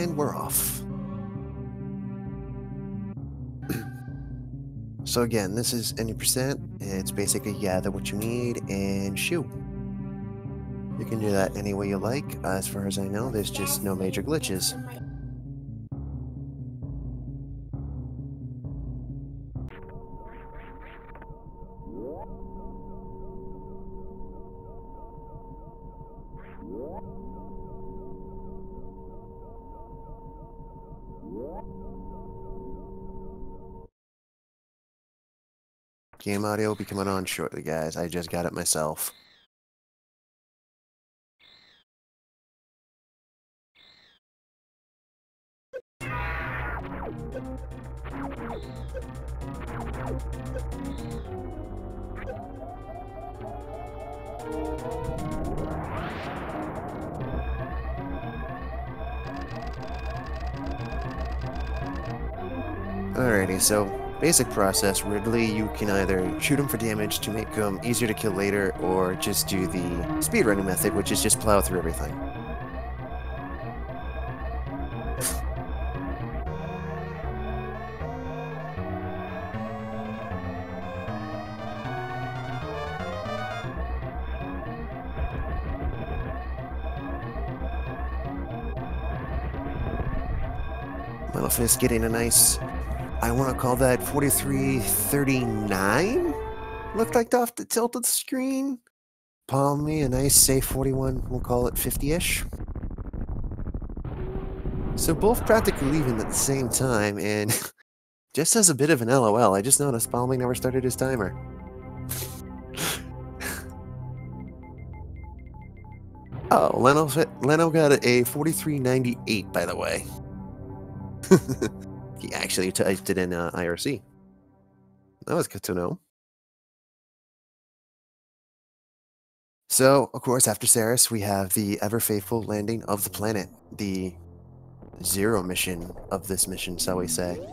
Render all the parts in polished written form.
and we're off. So again, this is any percent. It's basically gather what you need and shoot. You can do that any way you like. As far as I know, there's just no major glitches. Game audio will be coming on shortly, guys. I just got it myself. Alrighty, so basic process. Ridley, you can either shoot him for damage to make him easier to kill later, or just do the speedrunning method, which is just plow through everything. Lenophis getting a nice, I want to call that 4339? Looked like off the tilt of the screen. Palm me a nice safe 41, we'll call it 50-ish. So both practically leaving at the same time, and just as a bit of an LOL, I just noticed Palmy never started his timer. Oh, Leno got a 4398, by the way. He actually typed it in IRC. That was good to know. So, of course, after Ceres, we have the ever-faithful landing of the planet. The zero mission of this mission, shall we say.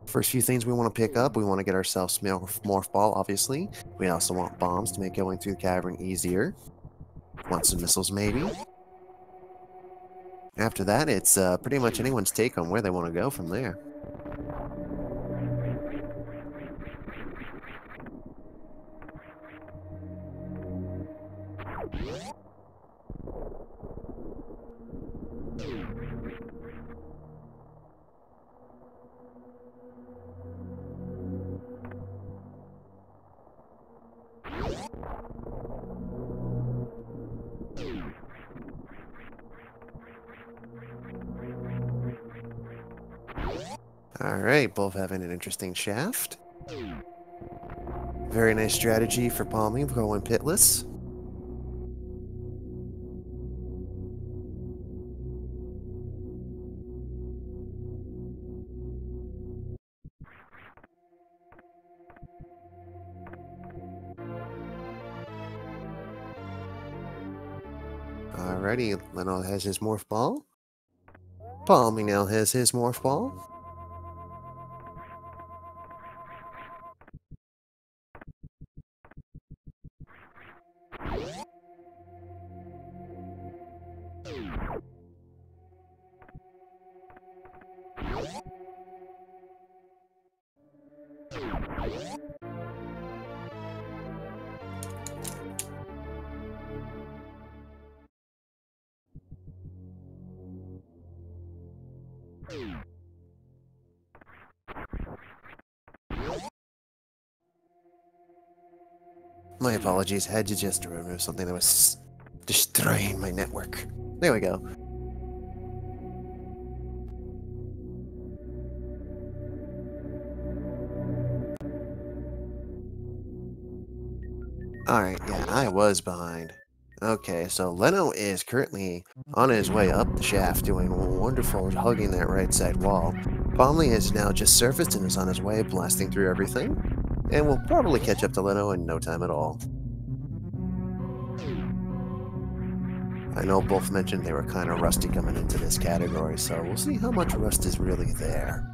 First few things we want to pick up, we want to get ourselves Morph Ball, obviously. We also want bombs to make going through the cavern easier. Want some missiles, maybe. After that, it's pretty much anyone's take on where they want to go from there. Alright, both having an interesting shaft. Very nice strategy for Palmy going pitless. Alrighty, Leno has his Morph Ball. Palmy now has his Morph Ball. My apologies, had to just remove something that was destroying my network. There we go. Alright, yeah, I was behind. Okay, so Leno is currently on his way up the shaft, doing wonderful, hugging that right side wall. Palmy is now just surfaced and is on his way, blasting through everything. And we'll probably catch up to Leno in no time at all. I know both mentioned they were kind of rusty coming into this category, so we'll see how much rust is really there.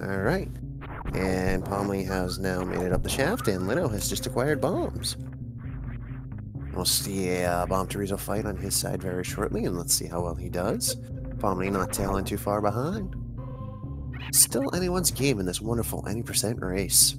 Alright. And Palmy has now made it up the shaft, and Leno has just acquired bombs. We'll see a Bomb Chorizo fight on his side very shortly, and let's see how well he does. Palmy not tailing too far behind. Still anyone's game in this wonderful 90% race.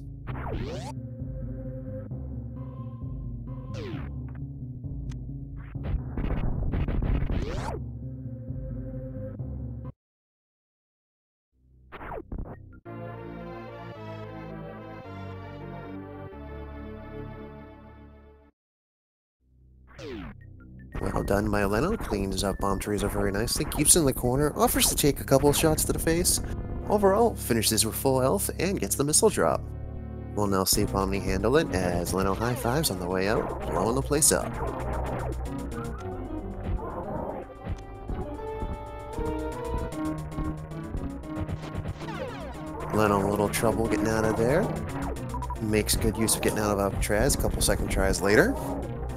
Well done by Leno, cleans up Bomb Chorizo very nicely, keeps in the corner, offers to take a couple shots to the face. Overall, finishes with full health and gets the missile drop. We'll now see Pomni handle it as Leno high fives on the way out, blowing the place up. Leno a little trouble getting out of there. Makes good use of getting out of Alcatraz a couple second tries later.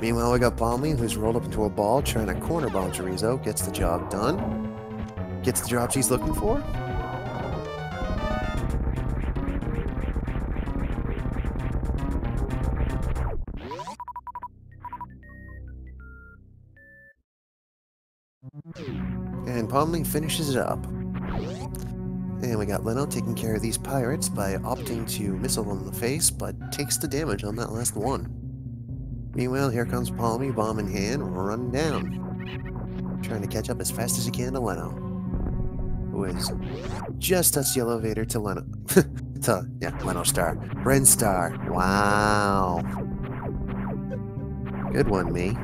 Meanwhile, we got Bomley, who's rolled up into a ball trying to corner Bomb Chorizo, gets the job done. Gets the drop she's looking for. And Pomley finishes it up. And we got Leno taking care of these pirates by opting to missile them in the face, but takes the damage on that last one. Meanwhile, here comes Palmy, bomb in hand, running down. Trying to catch up as fast as he can to Leno. Who is just touched the elevator to Leno. Leno Star. Ren Star. Wow. Good one, me.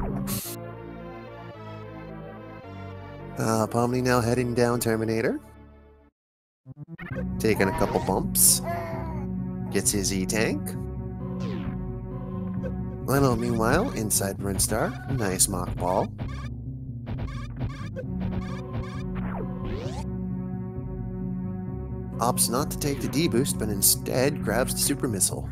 Palmy now heading down Terminator. Taking a couple bumps. Gets his E-Tank. Leno, meanwhile, inside Brinstar. Nice mock ball. Opts not to take the D-boost, but instead grabs the super missile.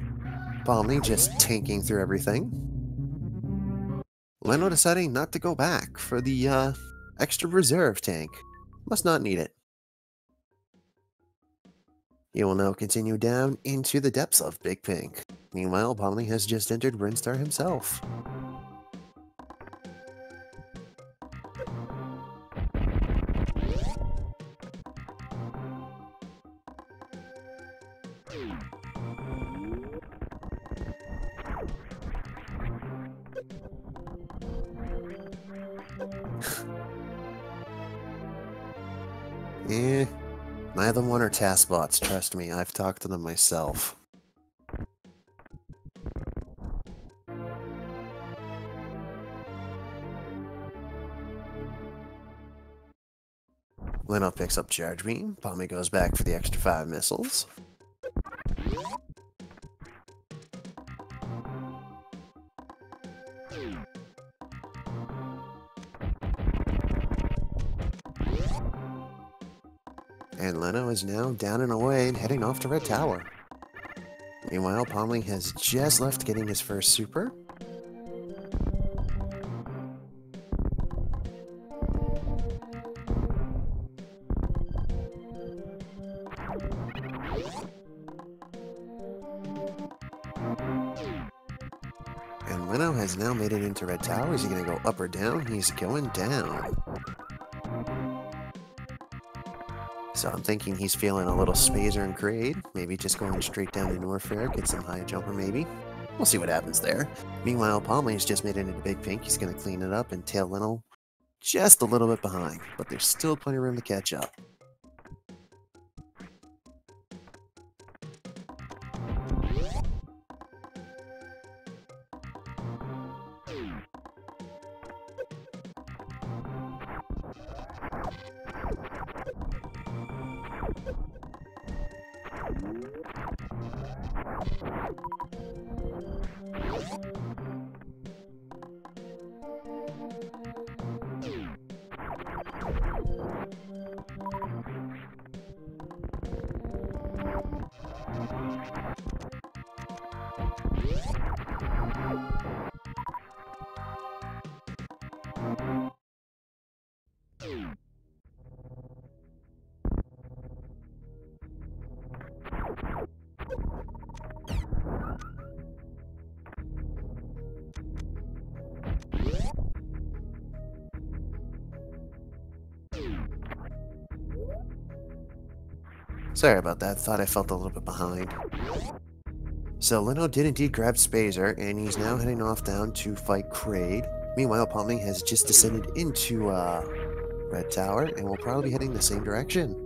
Palmy just tanking through everything. Leno deciding not to go back for the extra reserve tank. Must not need it. He will now continue down into the depths of Big Pink. Meanwhile, Palmy has just entered Brinstar himself. Neither one are task bots, trust me, I've talked to them myself. Leno picks up Charge Beam, Palmy goes back for the extra 5 missiles. And Leno is now down and away and heading off to Red Tower. Meanwhile, Palmy has just left getting his first super. And Leno has now made it into Red Tower. Is he going to go up or down? He's going down. So I'm thinking he's feeling a little Spazer and Grade. Maybe just going straight down to Norfair, get some high jumper maybe. We'll see what happens there. Meanwhile, Palmy's just made it into Big Pink. He's going to clean it up and tail Leno just a little bit behind. But there's still plenty of room to catch up. Sorry about that, thought I felt a little bit behind. So Leno did indeed grab Spazer, and he's now heading off down to fight Kraid. Meanwhile, Pomni has just descended into Red Tower, and will probably be heading the same direction.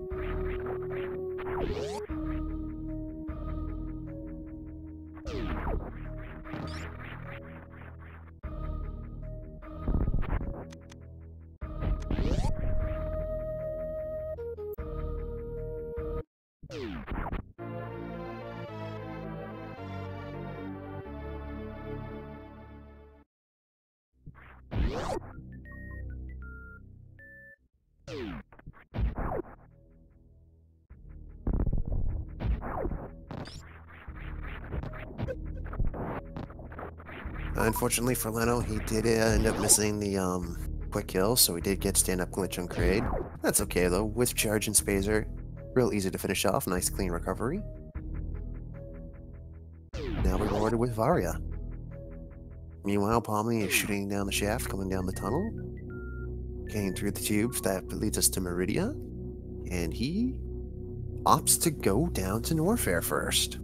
Unfortunately for Leno, he did end up missing the quick kill, so he did get stand-up glitch on Kraid. That's okay though, with charge and Spazer, real easy to finish off, nice clean recovery. Now we're rewarded with Varia. Meanwhile, Pomni is shooting down the shaft, coming down the tunnel, getting through the tubes that leads us to Meridia, and he opts to go down to Norfair first.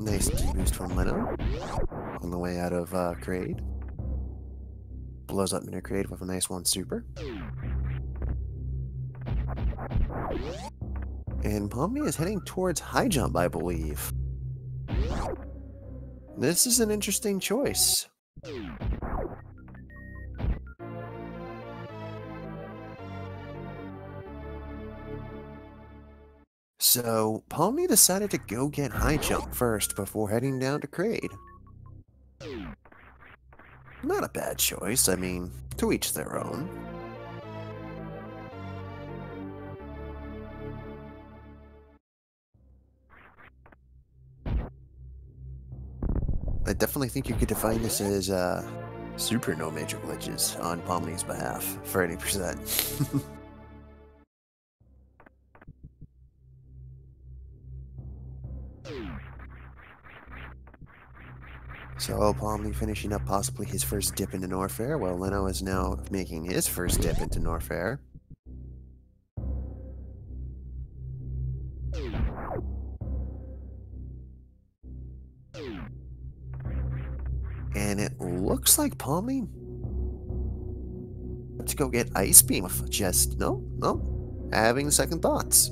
Nice boost from Leno on the way out of Kraid. Blows up Mini Kraid with a nice one super. And Pomni is heading towards high jump, I believe. This is an interesting choice. So, Pomni decided to go get high jump first before heading down to Kraid. Not a bad choice, I mean, to each their own. I definitely think you could define this as super no major glitches on Pomni's behalf for 80%. So Pomni finishing up possibly his first dip into Norfair, while Leno is now making his first dip into Norfair. And it looks like Pomni to go get Ice Beam of just no, having second thoughts.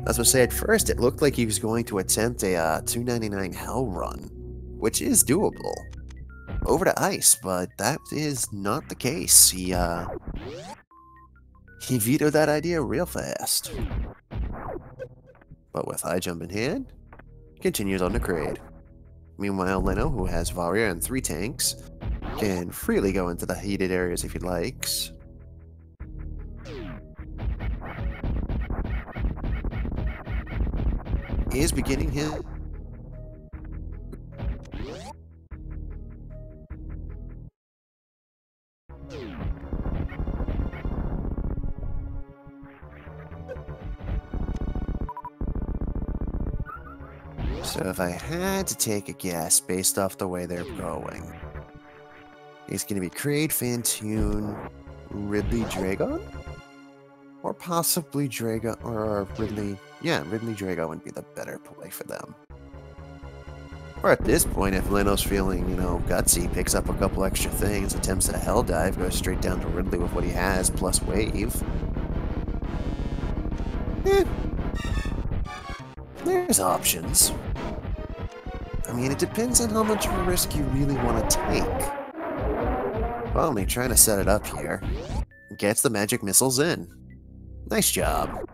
As I say, at first it looked like he was going to attempt a 299 Hell Run, which is doable, over to Ice, but that is not the case. He vetoed that idea real fast. But with high jump in hand, continues on the Kraid. Meanwhile, Leno, who has Varia and 3 tanks, can freely go into the heated areas if he likes. He is beginning his... So if I had to take a guess based off the way they're going, it's going to be Kraid, Fantoon, Ridley, Dragon? Or possibly Dragon, or Ridley. Yeah, Ridley Drago would be the better play for them. Or at this point, if Leno's feeling, gutsy, picks up a couple extra things, attempts a Hell Dive, goes straight down to Ridley with what he has, plus Wave. There's options. I mean, it depends on how much of a risk you really want to take. Well, they're trying to set it up here. Gets the magic missiles in. Nice job.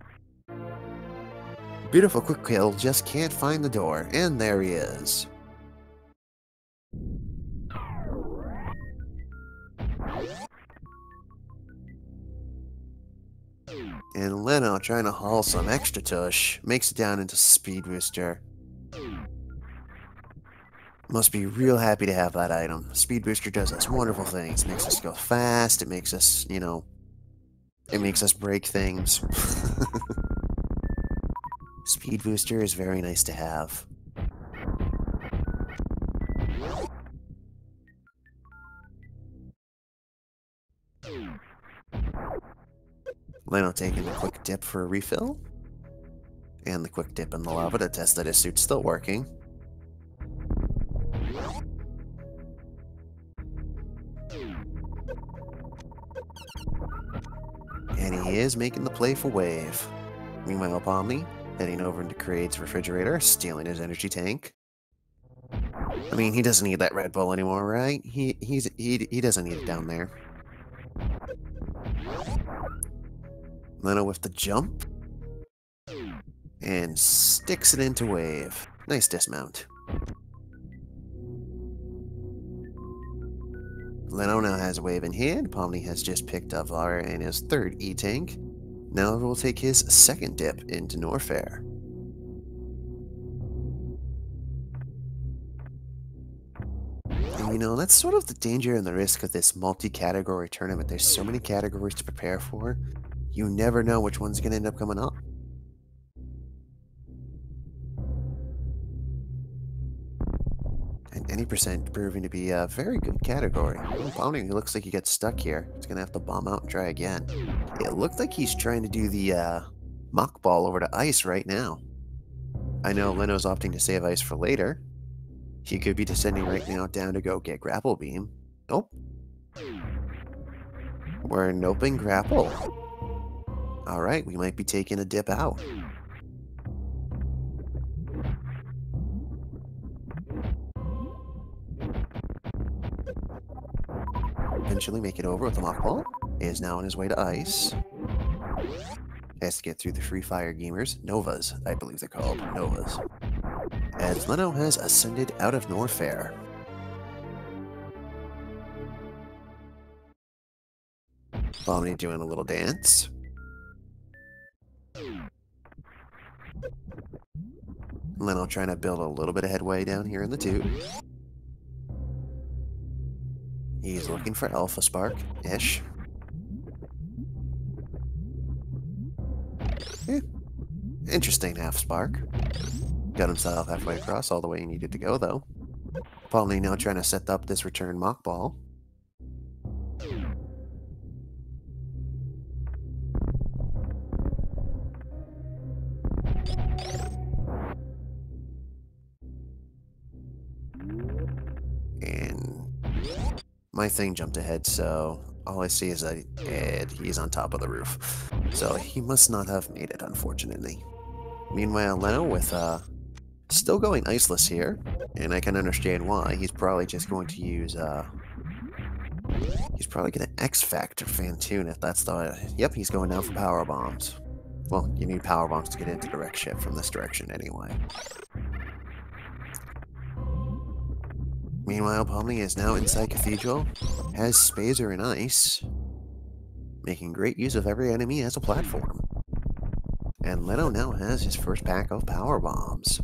Beautiful quick kill, just can't find the door, and there he is. And Leno, trying to haul some extra tush, makes it down into Speed Booster. Must be real happy to have that item. Speed Booster does us wonderful things. Makes us go fast, it makes us, it makes us break things. Speed Booster is very nice to have. Leno taking a quick dip for a refill. And the quick dip in the lava to test that his suit's still working. And he is making the play for wave. Meanwhile, Pomni heading over into Kraid's refrigerator, stealing his energy tank. I mean, he doesn't need that Red Bull anymore, right? He doesn't need it down there. Leno with the jump. And sticks it into wave. Nice dismount. Leno now has wave in hand. Pomni has just picked up Vara in his third E-tank. Now we'll take his second dip into Norfair. And you know, that's sort of the danger and the risk of this multi-category tournament. There's so many categories to prepare for. You never know which one's going to end up coming up. And any percent proving to be a very good category. Pomni looks like he gets stuck here. He's going to have to bomb out and try again. It looked like he's trying to do the mock ball over to ice right now. I know Leno's opting to save ice for later. He could be descending right now down to go get grapple beam. Nope. We're noping grapple. Alright, we might be taking a dip out. Eventually make it over with the mock ball. Is now on his way to ice. Has to get through the free fire gamers. Novas, I believe they're called. Novas. As Leno has ascended out of Norfair. Pomni doing a little dance. Leno trying to build a little bit of headway down here in the tube. He's looking for Alpha Spark-ish. Interesting half spark. Got himself halfway across all the way he needed to go, though. Pomni now trying to set up this return mock ball. And my thing jumped ahead, so all I see is that he's on top of the roof. So he must not have made it, unfortunately. Meanwhile, Leno with still going iceless here, and I can understand why. He's probably just going to use he's probably going to X-Factor Fantoon if that's the... Yep, he's going down for power bombs. Well, you need power bombs to get into direct ship from this direction anyway. Meanwhile, Pomni is now inside Cathedral, has Spazer and Ice, making great use of every enemy as a platform. And Leno now has his first pack of power bombs.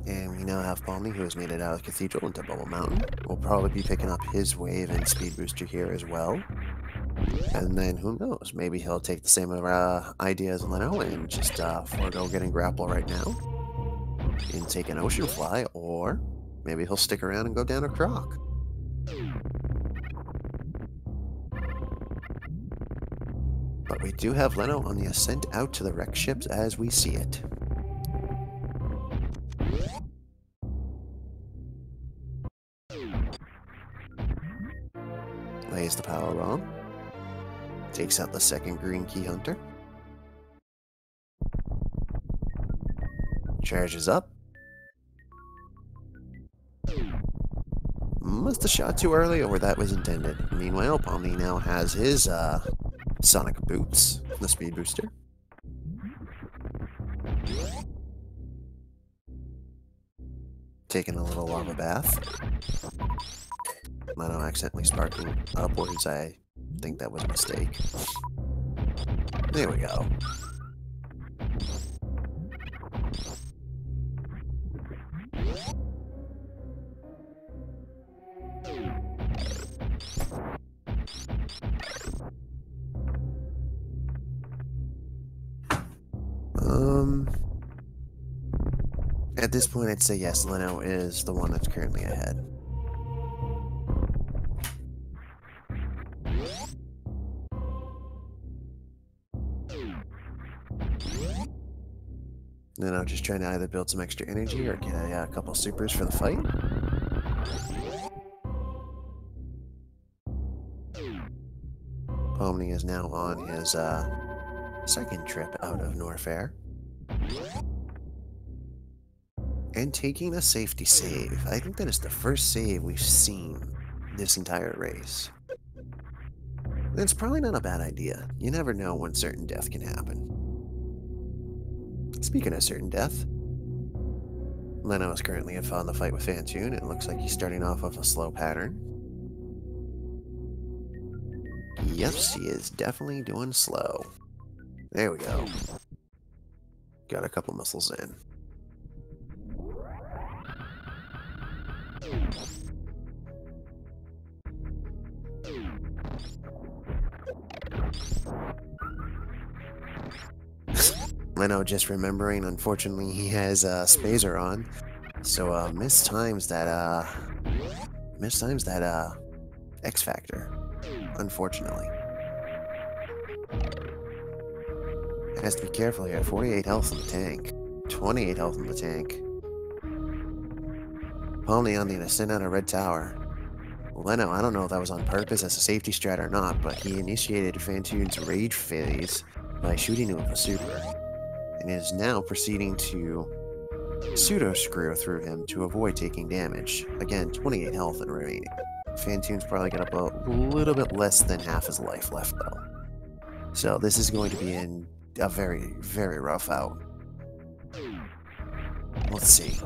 And we now have Pomni, who has made it out of Cathedral into Bubble Mountain. We'll probably be picking up his wave and speed booster here as well. And then, who knows, maybe he'll take the same idea as Leno and just forego getting grapple right now and take an Ocean Fly, or maybe he'll stick around and go down a Croc. But we do have Leno on the ascent out to the wreck ships as we see it. Lays the power bomb. Takes out the second green key hunter. Charges up. Must have shot too early, or that was intended. Meanwhile, Pomni now has his Sonic Boots, the speed booster. Taking a little lava bath. Leno accidentally sparking upwards. I think that was a mistake. There we go. At this point, I'd say yes, Leno is the one that's currently ahead. Leno just trying to either build some extra energy or get a couple supers for the fight. Pomni is now on his second trip out of Norfair. And taking a safety save. I think that is the first save we've seen this entire race. It's probably not a bad idea. You never know when certain death can happen. Speaking of certain death, Leno is currently in the fight with Fantoon. It looks like he's starting off with a slow pattern. Yes, he is definitely doing slow. There we go. Got a couple missiles in. Leno just remembering, unfortunately, he has Spazer on, so mistimes that X Factor, unfortunately. Has to be careful here. 48 health in the tank, 28 health in the tank. Pomni on the ascent on a red tower. Leno, I don't know if that was on purpose as a safety strat or not, but he initiated Fantoon's rage phase by shooting him with a super, and is now proceeding to pseudo-screw through him to avoid taking damage. Again, 28 health and remaining. Fantoon's probably got a little bit less than half his life left, though. So this is going to be a very, very rough out. Let's see.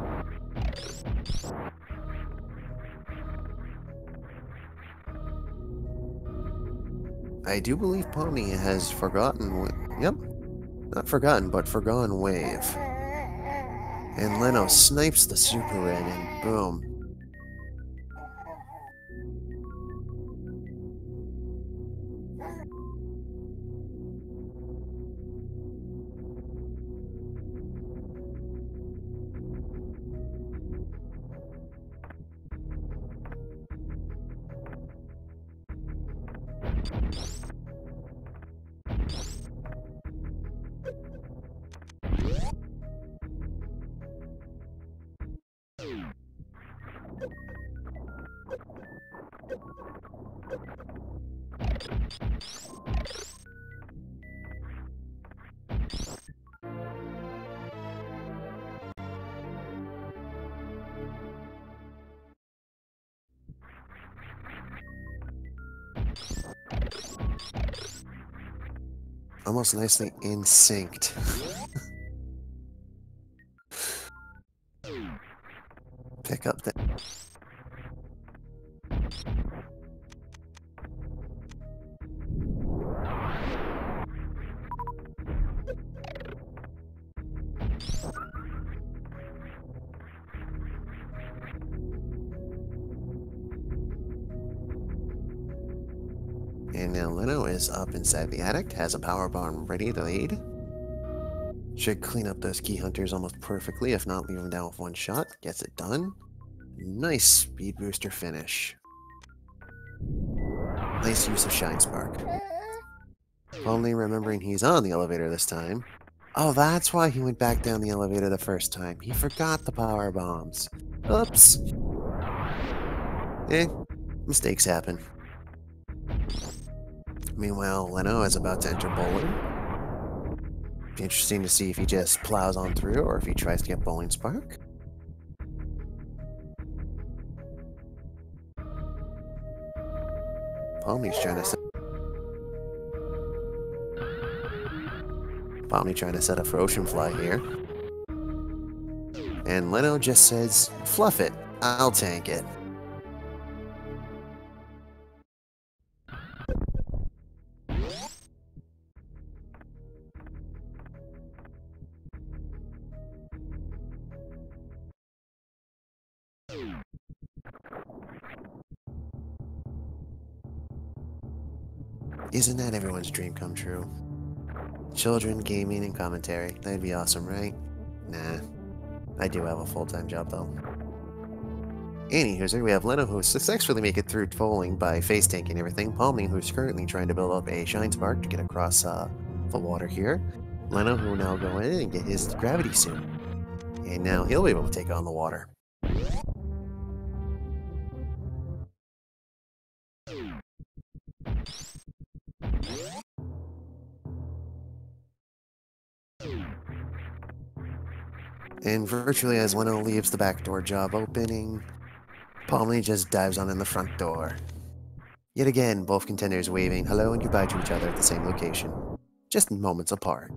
I do believe Pomni has forgotten... Yep. Not forgotten, but forgone wave. And Leno snipes the super in, and boom. Almost nicely in synced. Pick up the... And now Leno is up inside the attic, has a power bomb ready to lead. Should clean up those key hunters almost perfectly, if not leave them down with one shot. Gets it done. Nice speed booster finish. Nice use of Shine Spark. Only remembering he's on the elevator this time. Oh, that's why he went back down the elevator the first time. He forgot the power bombs. Oops. Mistakes happen. Meanwhile, Leno is about to enter bowling. Be interesting to see if he just plows on through or if he tries to get Bowling Spark. Pomni's trying to set up for Ocean Fly here. And Leno just says, fluff it, I'll tank it. Isn't that everyone's dream come true? Children, gaming, and commentary. That'd be awesome, right? Nah. I do have a full-time job, though. Anywho, we have Leno, who successfully make it through tolling by face tanking everything. Palmy, who's currently trying to build up a shine spark to get across the water here. Leno, who will now go in and get his gravity suit. And now he'll be able to take on the water. And virtually as Leno leaves the back door job opening, Palmy just dives on in the front door. Yet again, both contenders waving hello and goodbye to each other at the same location, just moments apart.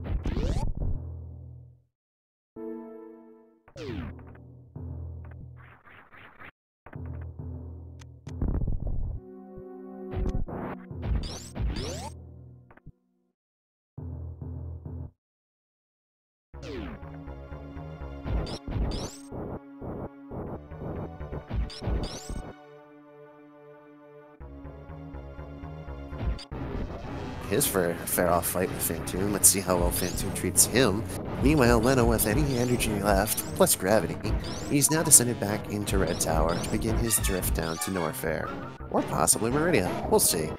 His fair-off fight with Phantoon. Let's see how well Phantoon treats him. Meanwhile, Leno, with any energy left, plus gravity, he's now descended back into Red Tower to begin his drift down to Norfair. Or possibly Meridia. We'll see.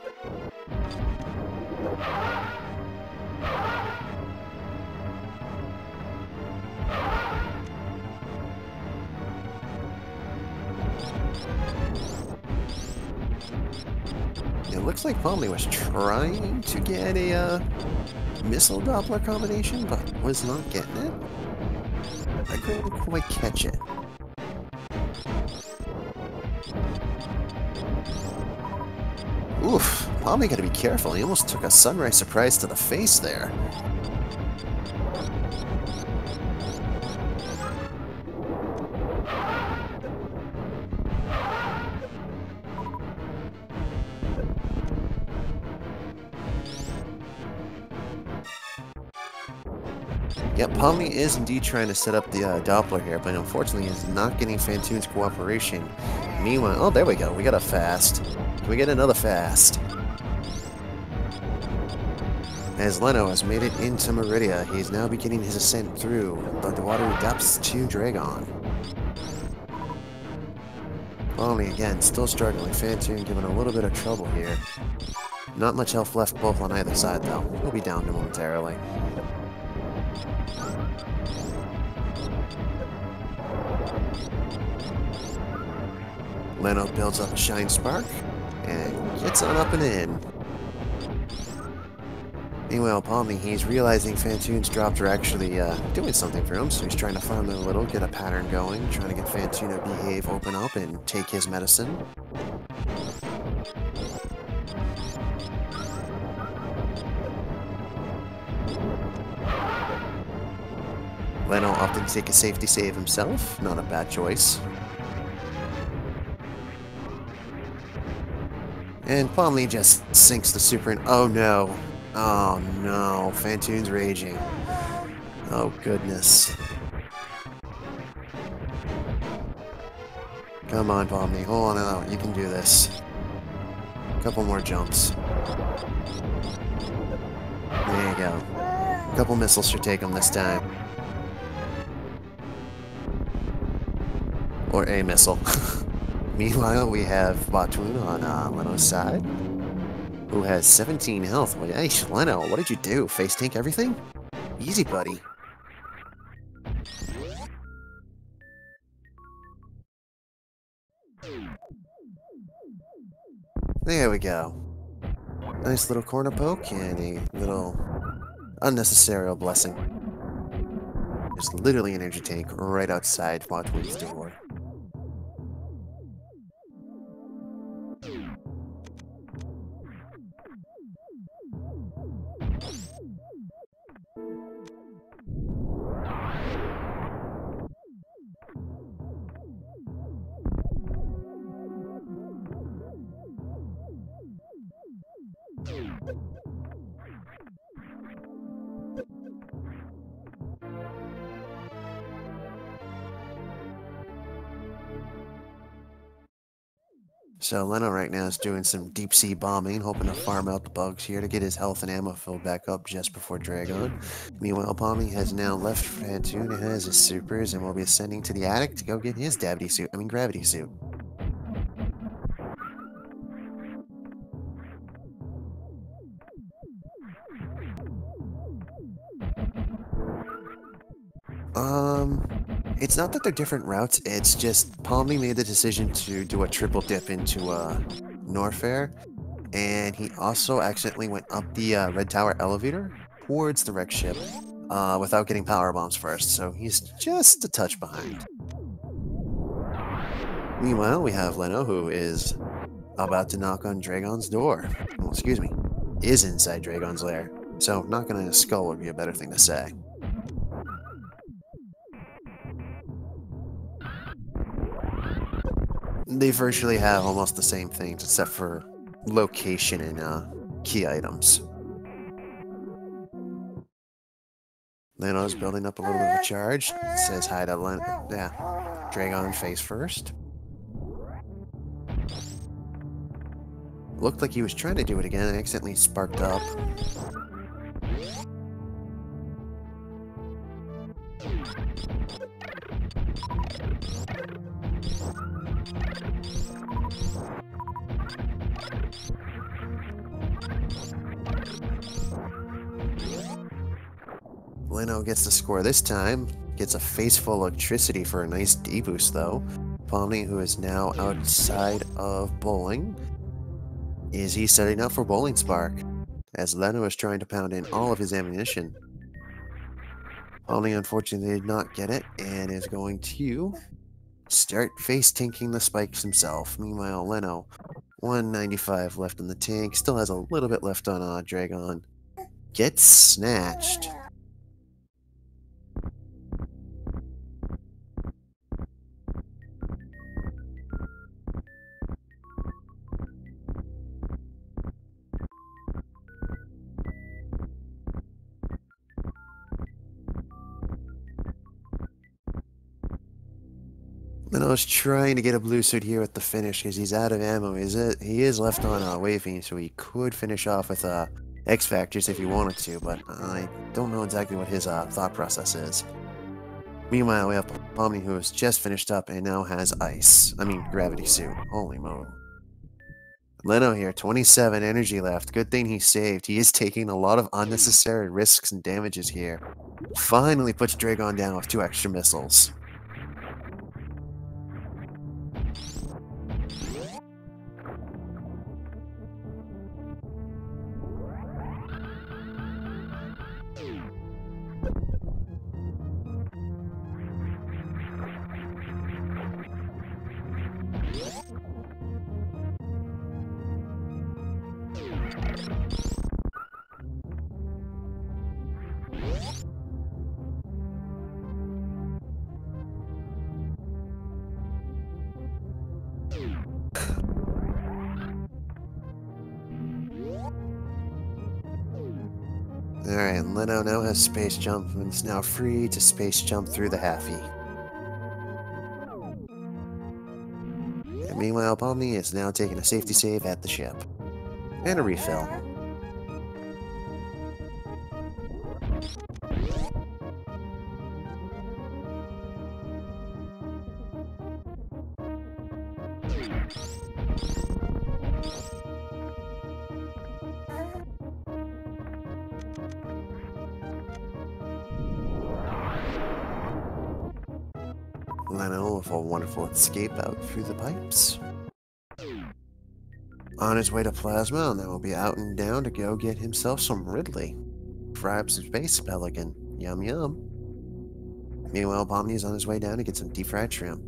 It looks like Palmy was trying to get a missile Doppler combination, but was not getting it. I couldn't quite catch it. Oof, Palmy gotta be careful. He almost took a sunrise surprise to the face there. Yep, Palmy is indeed trying to set up the Doppler here, but unfortunately is not getting Phantoon's cooperation. Meanwhile, oh, there we go. We got a fast. Can we get another fast? As Leno has made it into Meridia, he is now beginning his ascent through the watery depths to Dragon. Palmy, again, still struggling. Phantoon giving a little bit of trouble here. Not much health left both on either side, though. We'll be down momentarily. Leno builds up a Shine Spark, and gets on up and in. Meanwhile, Palmy, he's realizing Phantoon's drops are actually doing something for him, so he's trying to farm it a little, get a pattern going, trying to get Phantoon to behave, open up, and take his medicine. Leno opting to take a safety save himself, not a bad choice. And Palmy just sinks the super in. Oh no. Oh no. Phantoon's raging. Oh goodness. Come on, Palmy. Hold on out. You can do this. A couple more jumps. There you go. A couple missiles should take him this time. Or a missile. Meanwhile, we have Batoon on Leno's side, who has 17 health. Well, hey, Leno, what did you do? Face tank everything? Easy, buddy. There we go. Nice little corner poke and a little unnecessary blessing. There's literally an energy tank right outside Batoon's door. So Leno right now is doing some deep sea bombing, hoping to farm out the bugs here to get his health and ammo filled back up just before Dragon. Meanwhile, Palmy has now left Fantune and has his supers and will be ascending to the attic to go get his gravity suit. It's not that they're different routes, it's just Palmy made the decision to do a triple dip into Norfair, and he also accidentally went up the Red Tower elevator towards the wreck ship without getting power bombs first, so he's just a touch behind. Meanwhile, we have Leno, who is about to knock on Dragon's door. Well, excuse me, is inside Dragon's lair, so knocking on his skull would be a better thing to say. They virtually have almost the same things, except for location and key items. Leno's building up a little bit of a charge. Says hi to Dragon face first. Looked like he was trying to do it again and accidentally sparked up. Leno gets the score this time, gets a face full of electricity for a nice D-boost though. Pomni, who is now outside of bowling, is he setting up for Bowling Spark, as Leno is trying to pound in all of his ammunition. Pomni unfortunately did not get it, and is going to start face tanking the spikes himself. Meanwhile, Leno, 195 left in the tank, still has a little bit left on Dragon. Gets snatched. Leno's trying to get a blue suit here with the finish because he's out of ammo. He is left on waving, so he could finish off with X Factors if he wanted to, but I don't know exactly what his thought process is. Meanwhile, we have Pomni, who has just finished up and now has gravity suit. Holy moly. Leno here, 27 energy left. Good thing he saved. He is taking a lot of unnecessary risks and damages here. Finally puts Dragon down with 2 extra missiles. Alright, Leno now has space jump and is now free to space jump through the halfie. And meanwhile, Pomni is now taking a safety save at the ship. And a refill. Leno with a wonderful escape out through the pipes. On his way to Plasma, and then will be out and down to go get himself some Ridley. Fry up some Space Pelican. Yum yum. Meanwhile, Pomni is on his way down to get some deep fried shrimp.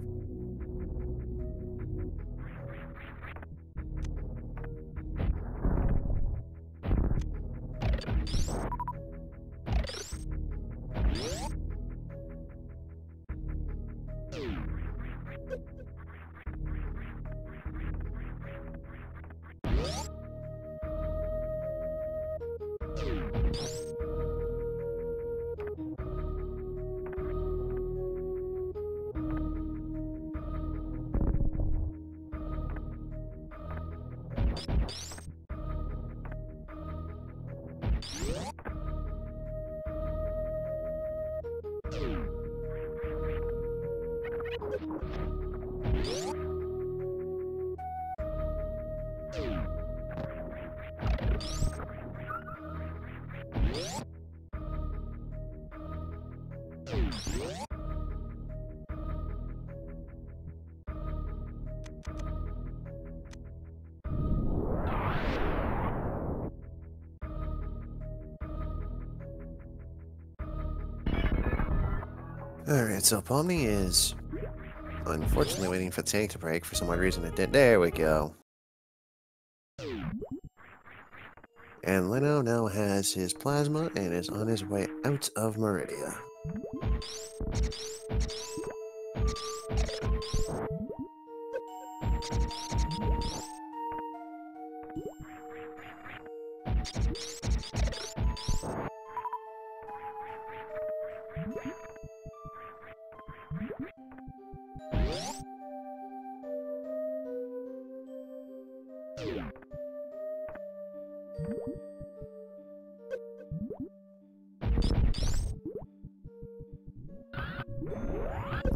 Alright, so Pomni is unfortunately waiting for the tank to break. For some odd reason it did. There we go. And Leno now has his plasma and is on his way out of Meridia.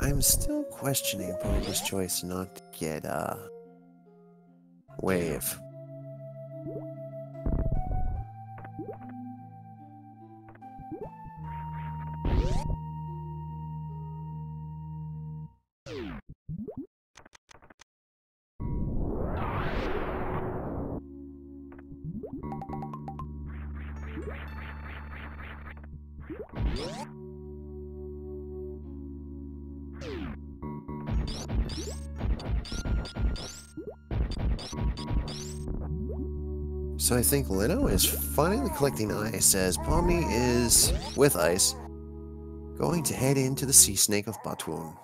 I'm still questioning Pomni's choice not to get, Wave. So I think Leno is finally collecting ice as Pomni is, with ice, going to head into the sea snake of Batun.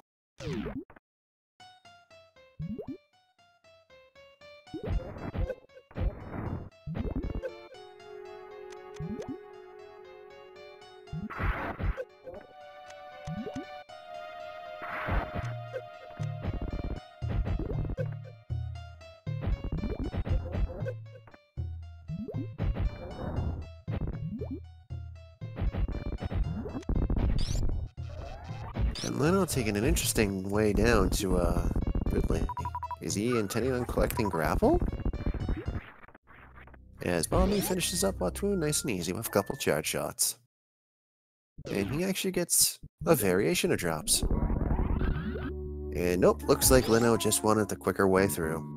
And Leno taking an interesting way down to, Ridley. Is he intending on collecting grapple? As Pomni finishes up Batun nice and easy with a couple charge shots. And he actually gets a variation of drops. And nope, looks like Leno just wanted the quicker way through.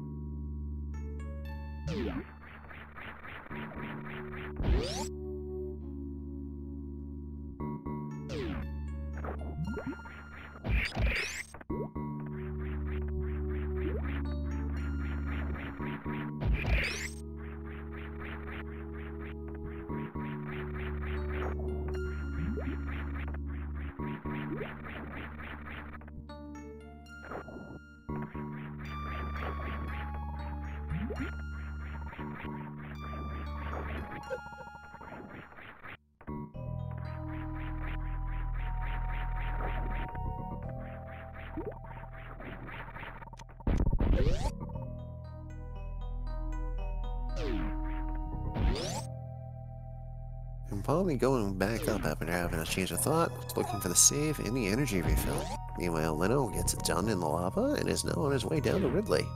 And Pomni going back up after having a change of thought, looking for the save and the energy refill. Meanwhile, Leno gets it done in the lava and is now on his way down to Ridley.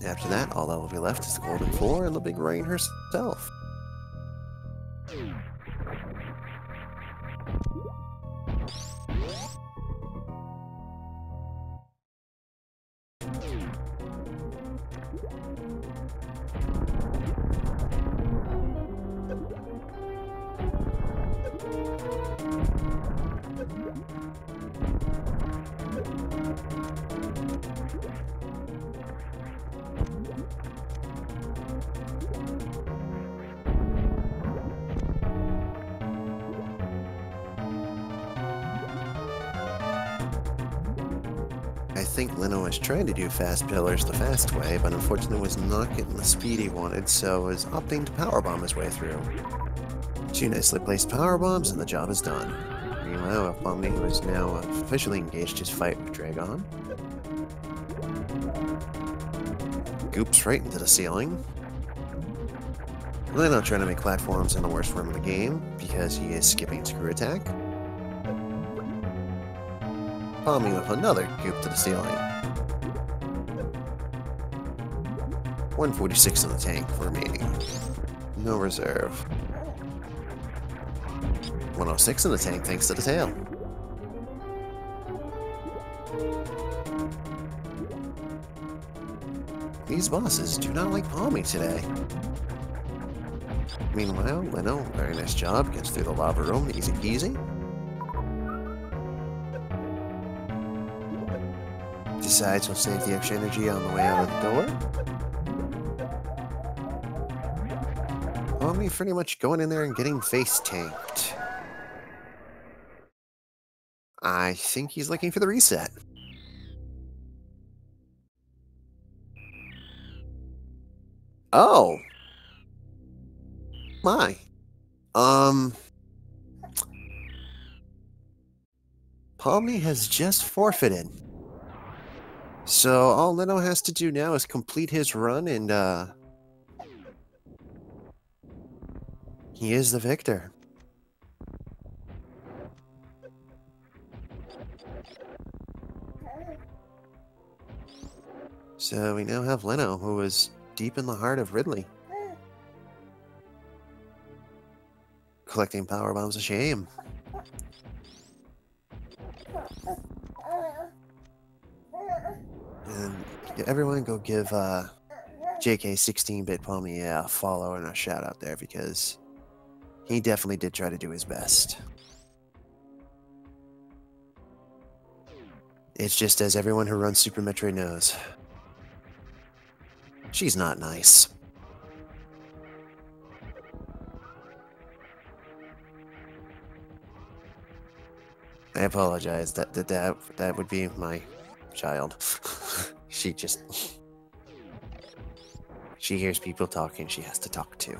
After that, all that will be left is the Golden Four and the Big Rain herself. I think Leno was trying to do fast pillars the fast way, but unfortunately was not getting the speed he wanted, so was opting to powerbomb his way through. Two nicely placed powerbombs and the job is done. Meanwhile, Pomni, who is now officially engaged his fight with Dragon, goops right into the ceiling. Leno trying to make platforms in the worst room of the game, because he is skipping screw attack. Palmy with another goop to the ceiling. 146 in the tank remaining. No reserve. 106 in the tank thanks to the tail. These bosses do not like Palmy today. Meanwhile, Leno, very nice job, gets through the lava room, easy peasy. Decides he'll save the extra energy on the way out of the door. Palmy pretty much going in there and getting face tanked. I think he's looking for the reset. Oh! My. Palmy has just forfeited. So all Leno has to do now is complete his run and, he is the victor. So we now have Leno, who is deep in the heart of Ridley. Collecting power bombs of shame. And everyone go give JK 16-bit Palmy a follow and a shout out there because he definitely did try to do his best. It's just as everyone who runs Super Metroid knows. She's not nice. I apologize. That would be my child. She hears people talking, she has to talk too.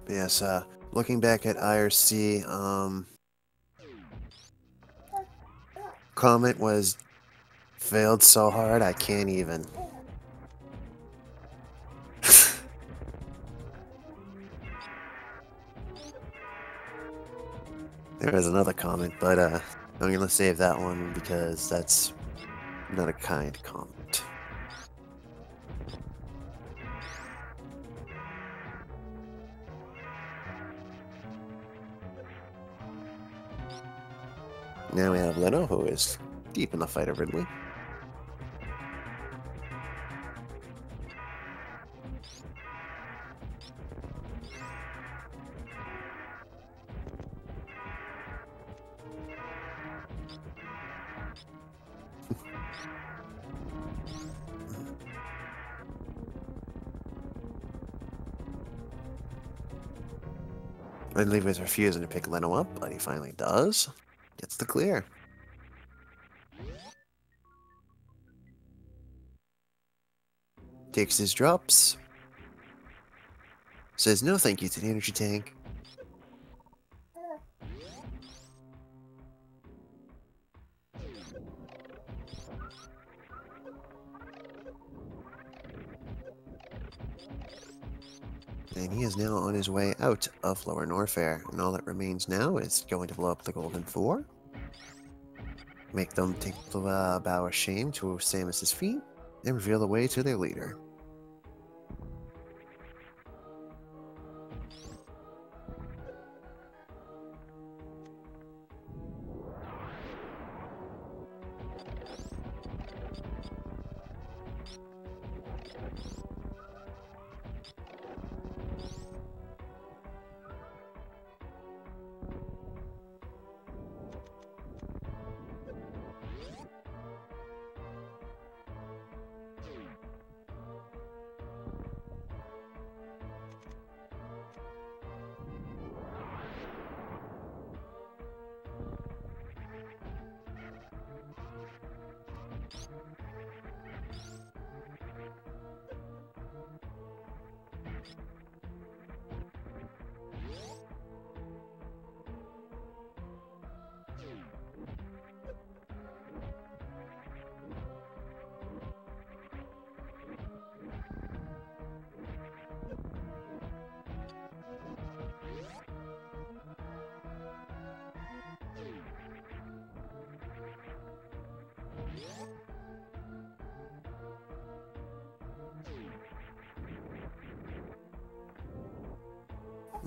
But yes, looking back at IRC, comment was failed so hard I can't even. There was another comment, but I'm gonna save that one because that's not a kind comment. Now we have Leno, who is deep in the fight of Ridley. Ridley was refusing to pick Leno up, but he finally does. Gets the clear. Takes his drops. Says no thank you to the energy tank. And he is now on his way out of Lower Norfair, and all that remains now is going to blow up the Golden Four, make them take the bow of shame to Samus's feet, and reveal the way to their leader.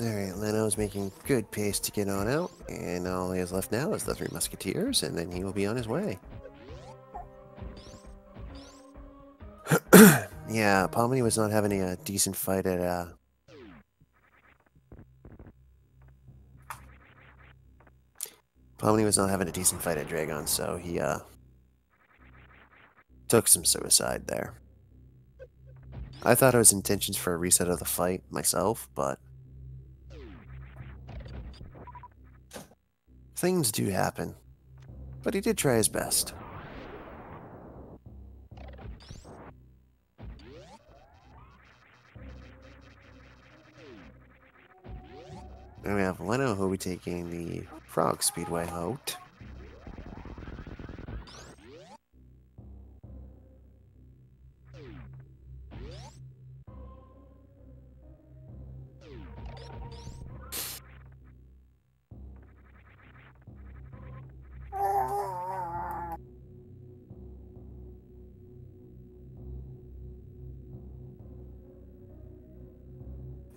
Alright, Leno's making good pace to get on out, and all he has left now is the Three Musketeers, and then he will be on his way. Yeah, Pomini was not having a decent fight at, Pomini was not having a decent fight at Dragon, so he, took some suicide there. I thought it was intentions for a reset of the fight myself, but things do happen. But he did try his best. And we have Leno, who will be taking the Frog Speedway out.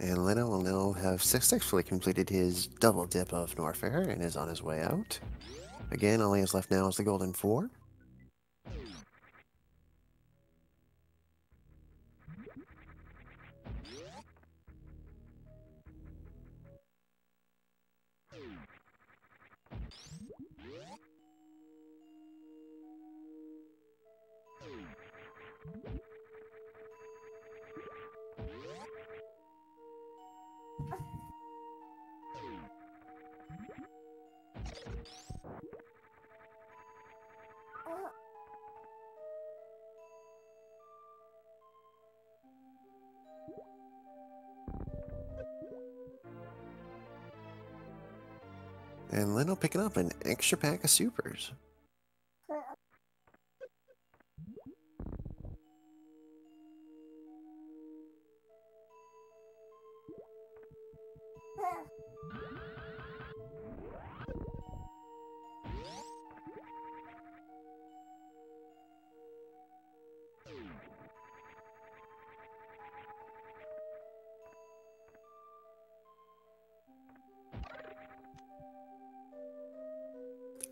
And Leno will now have successfully completed his double dip of Norfair and is on his way out. Again, all he has left now is the Golden Four. And Leno picking up an extra pack of supers.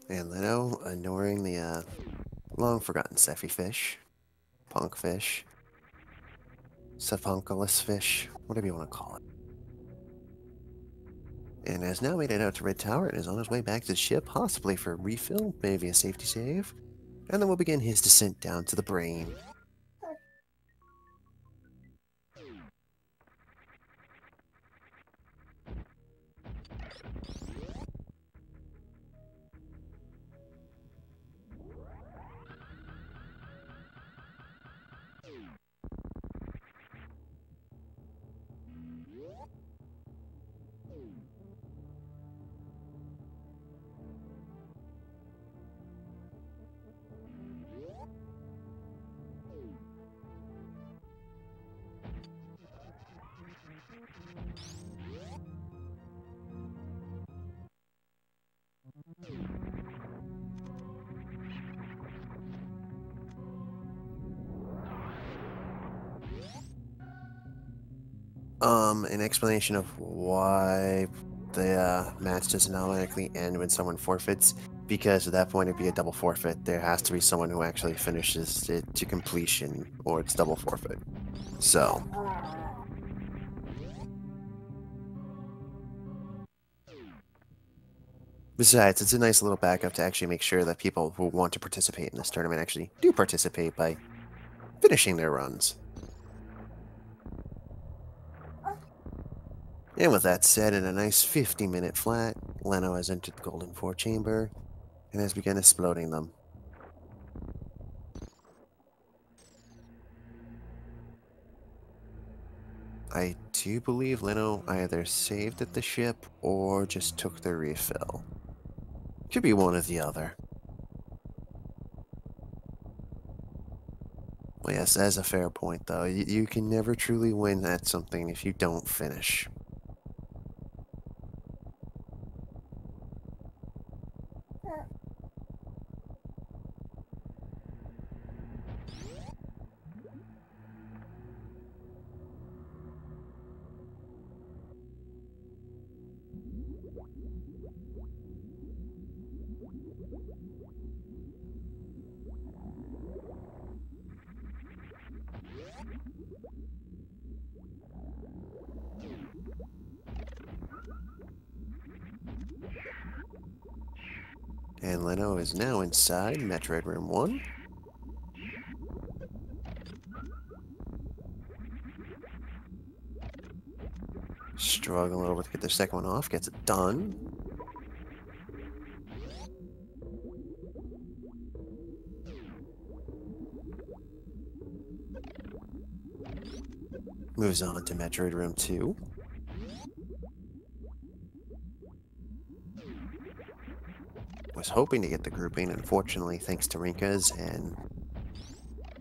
And Leno ignoring the long-forgotten Sephi fish, Punk fish, Sepunculus fish, whatever you want to call it. And has now made it out to Red Tower and is on his way back to the ship, possibly for a refill, maybe a safety save. And then we'll begin his descent down to the brain. An explanation of why the match doesn't automatically end when someone forfeits, because at that point it'd be a double forfeit. There has to be someone who actually finishes it to completion, or it's double forfeit. So, besides, it's a nice little backup to actually make sure that people who want to participate in this tournament actually do participate by finishing their runs. And with that said, in a nice 50-minute flat, Leno has entered the Golden Four chamber and has begun exploding them. I do believe Leno either saved at the ship or just took the refill. Could be one or the other. Well, yes, that's a fair point, though. You can never truly win at something if you don't finish. And Leno is now inside Metroid Room 1. Struggling a little bit to get the second one off. Gets it done. Moves on to Metroid Room 2. Was hoping to get the grouping, unfortunately, thanks to Rinka's, and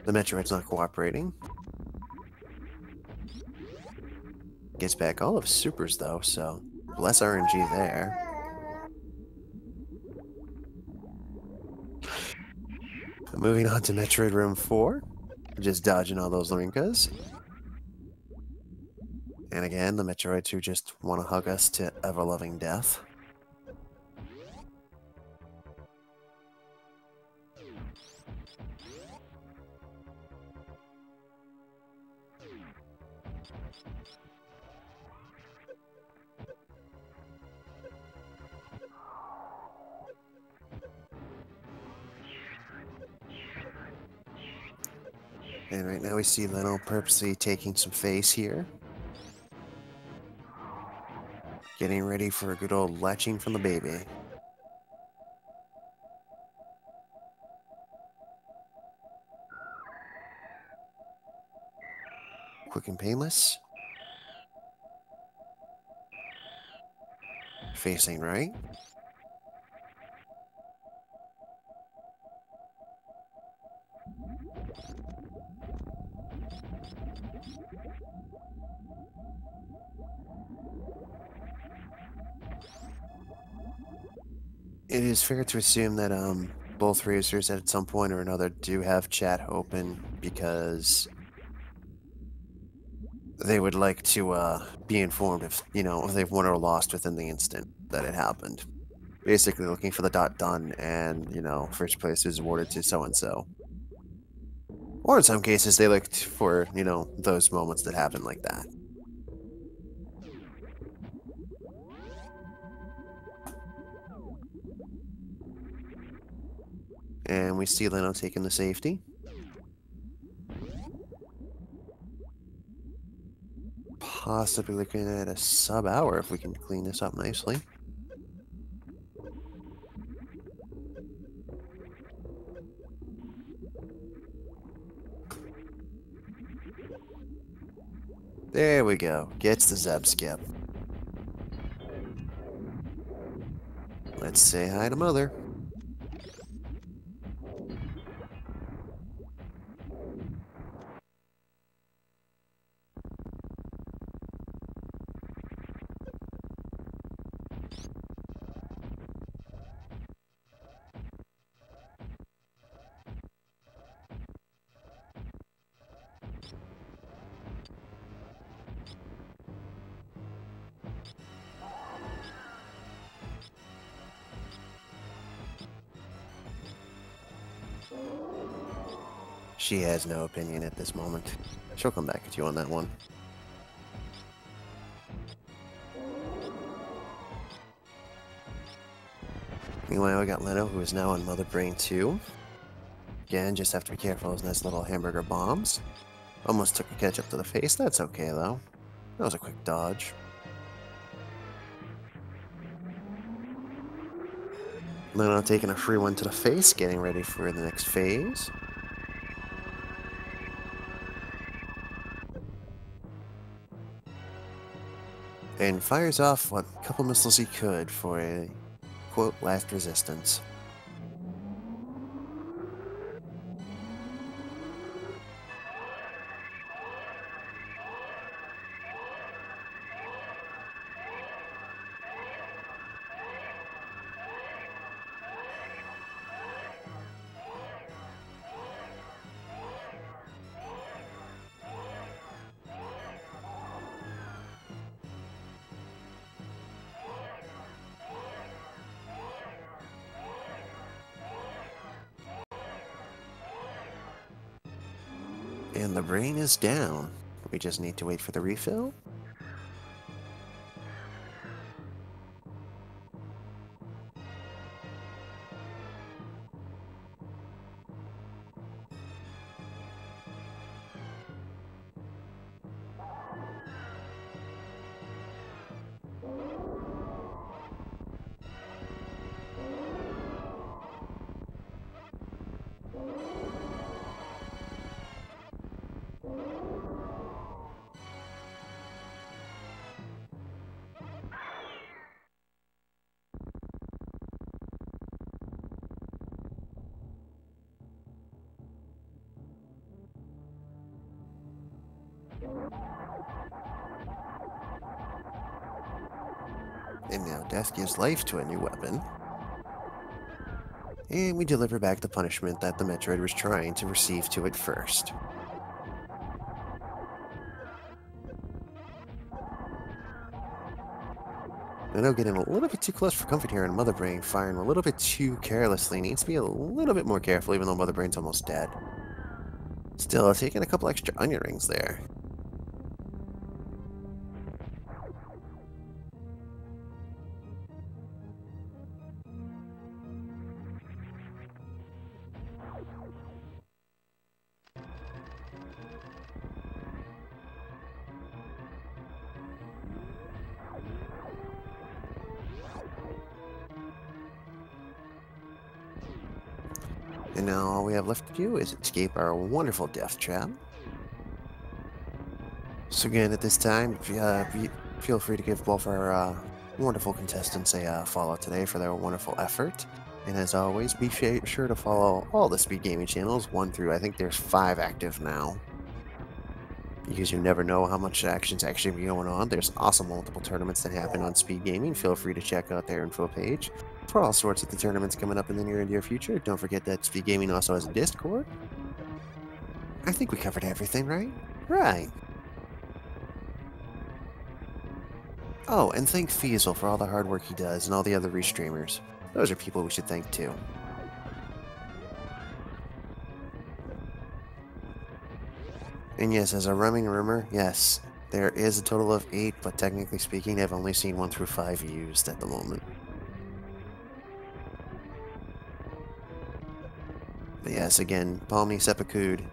the Metroid's not cooperating. Gets back all of Super's, though, so less RNG there. Moving on to Metroid Room 4. Just dodging all those Rinkas. And again, the Metroids who just want to hug us to ever-loving death. And right now we see Leno purposely taking some face here. Getting ready for a good old latching from the baby. Quick and painless. Facing right. It is fair to assume that both racers at some point or another do have chat open because they would like to be informed if, if they've won or lost within the instant that it happened. Basically looking for the dot done and, first place is awarded to so-and-so. Or in some cases, they looked for, those moments that happen like that. And we see Leno taking the safety. Possibly looking at a sub-hour if we can clean this up nicely. There we go. Gets the Zeb skip. Let's say hi to Mother. She has no opinion at this moment. She'll come back at you on that one. Meanwhile, we got Leno, who is now on Mother Brain 2. Again, just have to be careful of those nice little hamburger bombs. Almost took a catch up to the face. That's okay, though. That was a quick dodge. Leno taking a free one to the face, getting ready for the next phase. And fires off what couple missiles he could for a, quote, last resistance. And the brain is down. We just need to wait for the refill. And now death gives life to a new weapon. And we deliver back the punishment that the Metroid was trying to receive to it first. I know getting a little bit too close for comfort here, and Mother Brain firing a little bit too carelessly. Needs to be a little bit more careful, even though Mother Brain's almost dead. Still, taking a couple extra onion rings there. And now all we have left to do is escape our wonderful death trap. So again, at this time, feel free to give both our wonderful contestants a follow today for their wonderful effort. And as always, be sure to follow all the Speed Gaming channels, 1 through, I think there's 5 active now. Because you never know how much action's actually going on. There's also multiple tournaments that happen on Speed Gaming. Feel free to check out their info page for all sorts of the tournaments coming up in the near and dear future. Don't forget that Speed Gaming also has a Discord. I think we covered everything, right? Right. Oh, and thank Fiesel for all the hard work he does and all the other restreamers. Those are people we should thank too. And yes, as a running rumor, yes, there is a total of 8, but technically speaking, I've only seen 1 through 5 used at the moment. But yes, again, Palmy seppukud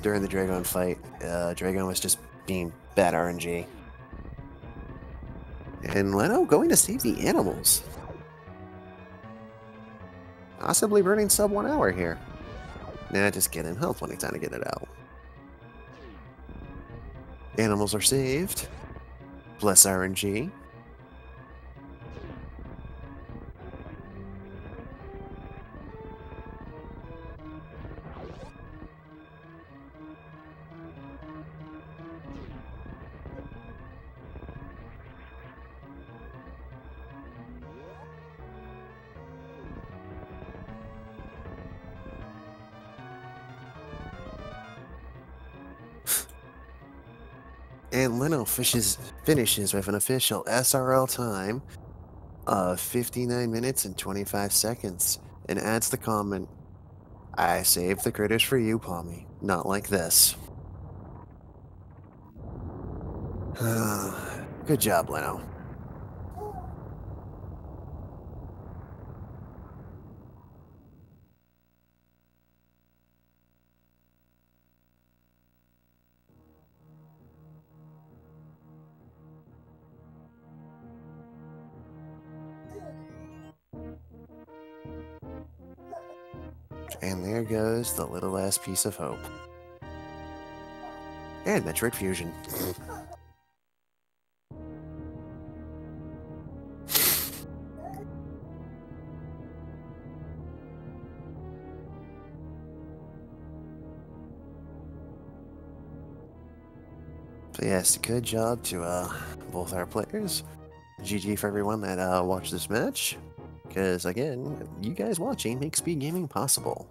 during the Dragon fight. Dragon was just being bad RNG. And Leno going to save the animals. Possibly burning sub 1 hour here. Nah, just kidding. He'll have plenty of time to get it out. Animals are saved. Bless RNG. And Lenophis finishes with an official SRL time of 59 minutes and 25 seconds and adds the comment, "I saved the critters for you, Palmy. Not like this." Good job, Leno. And there goes the little last piece of hope. And Metroid Fusion. So yes, good job to both our players. GG for everyone that watched this match. Because again, you guys watching make speed gaming possible.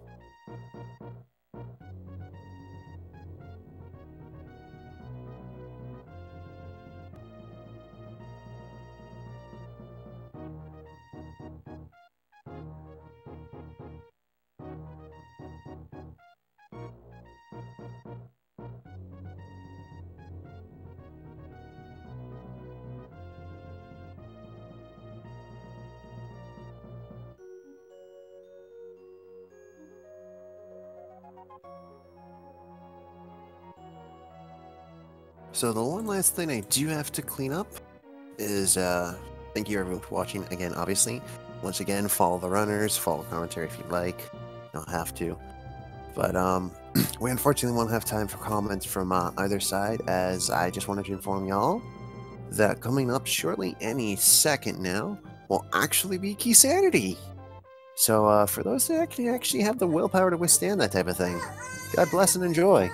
So the one last thing I do have to clean up is, thank you everyone for watching again, obviously. Once again, follow the runners, follow commentary if you'd like. You don't have to. But, we unfortunately won't have time for comments from either side, as I just wanted to inform y'all that coming up shortly any second now will actually be Key Sanity. So, for those that actually have the willpower to withstand that type of thing, God bless and enjoy.